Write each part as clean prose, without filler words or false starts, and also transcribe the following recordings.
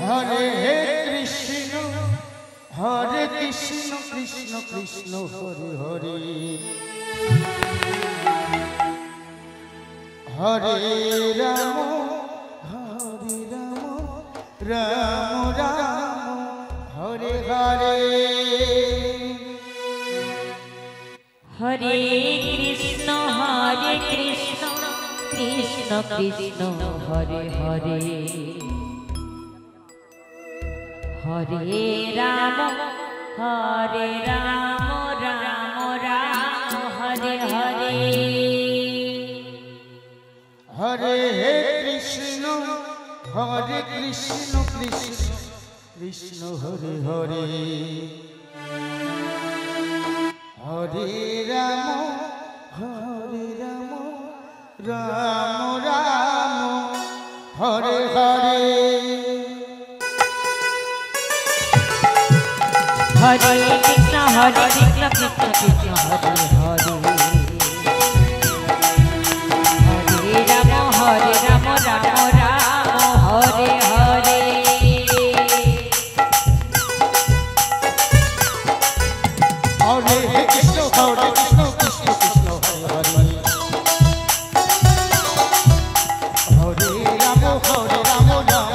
Hare Krishna Hare Krishna Krishna Krishna Hare Hare Hare Ram Ram Ram Hare Hare Hare Krishna Krishna Krishna Hare Hare Hare Ram Ram Ram Hare Hare Hare Krishna Krishna Krishna Hare Hare Hare Ram Ram Ram Hare Hare Hare Krishna Krishna Krishna Hare Hare Hare Ram Ram Ram Hare Hare Hare Krishna Krishna Krishna Hare Hare Hare Ram Ram Ram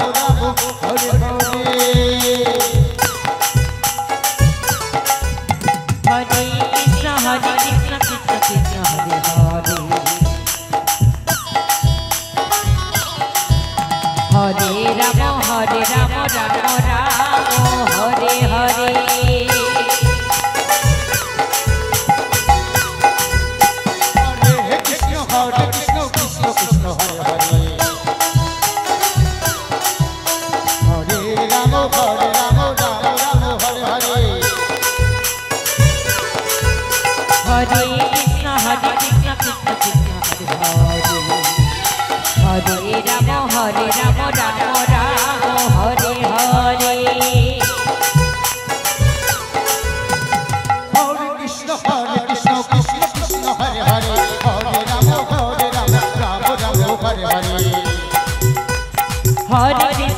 Hare Hare Hare Krishna Krishna Krishna Hare Hare Hare Ram Ram Ram Hare Hare Krishna Krishna Hare Hare Hare Ram Ram Hare Hare Hare Krishna Krishna Krishna Hare Hare Hare Ram Ram Ram Hare Hare Hare Krishna Krishna Krishna Hare Hare Hare Ram Ram Ram Hare Hare Hare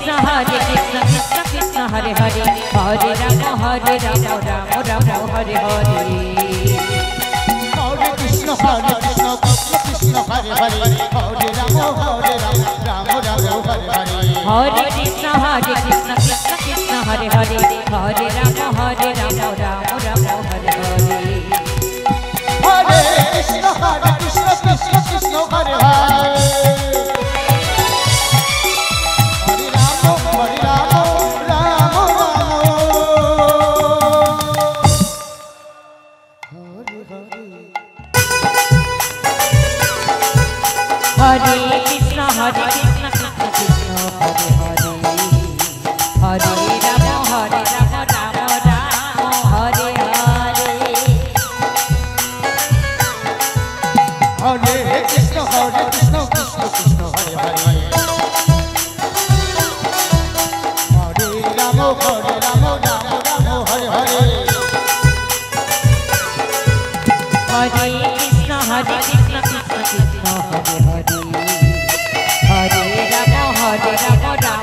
Krishna Krishna Krishna Hare Hare Hare Ram Ram Ram Hare Hare Hare Krishna Krishna Krishna Hare Hare Hare Ram Ram Hare Hare Hare Krishna Krishna Krishna Hare Hare Hare Ram Ram Ram Hare Hare Hare Krishna Krishna Hare Hare Hare Ram Ram Hare Hare Hare Krishna Krishna Krishna Hare Hare Hare Ram Ram Hare Hare Hare Krishna Krishna Krishna Hare Hare Hare Ram Ram Hare Hare Hare Krishna Krishna Krishna Hare Hare Hare Ram Ram Hare Hare Hare Krishna Krishna Krishna Hare Hare Hare Ram Ram Hare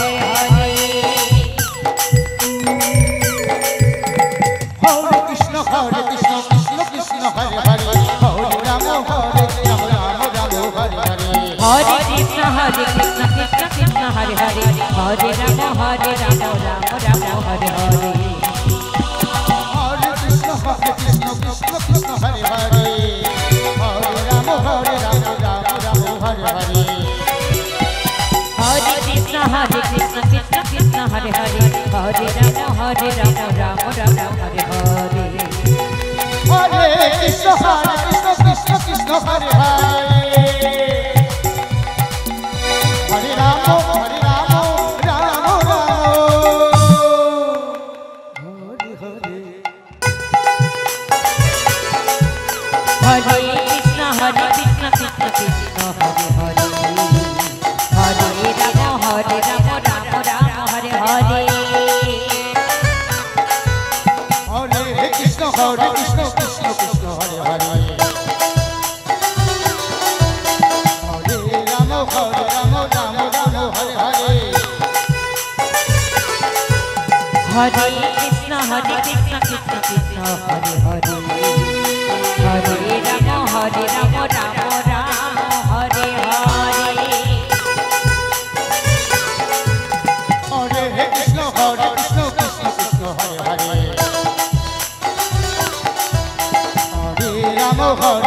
Hare Hare Krishna Krishna Krishna Hare Hare Hare Ram Ram Hare Hare Hare Krishna Krishna Krishna Hare Hare Hare Ram Hare Hare Hare Krishna Krishna Krishna Hare Hare Hare Ram Hare Hare Hare Krishna Krishna Krishna Hare Hare Hare Ram Ram Hare Hare Hare Krishna Krishna Krishna Hare Hare Hare Ram Ram Hare Hare Hare Krishna Krishna Krishna Hare Hare Hare Ram Hare Hare Hare Krishna Krishna Krishna Hare Hare Hare Ram Ram Ram Hare Hare Hare Krishna Krishna Krishna Hare Hare Hare Ram Ram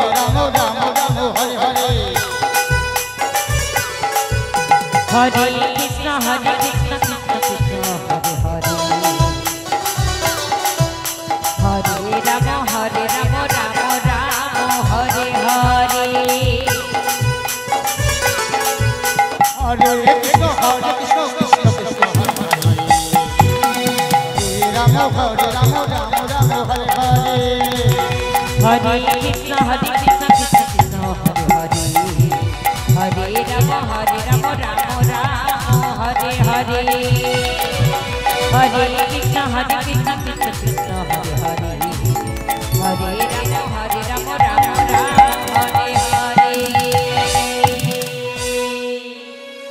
Ram Hare Hare Hare Krishna Krishna Krishna Hare Hare Hare Ram Ram Ram Hare Hare Hare Krishna Krishna Krishna Hare Ram Ram Ram Hare Hare Hare Krishna Krishna Krishna Hare Hare Hare Ram Ram Ram Hare Hare Hare Krishna Krishna Krishna Hare Hare Hare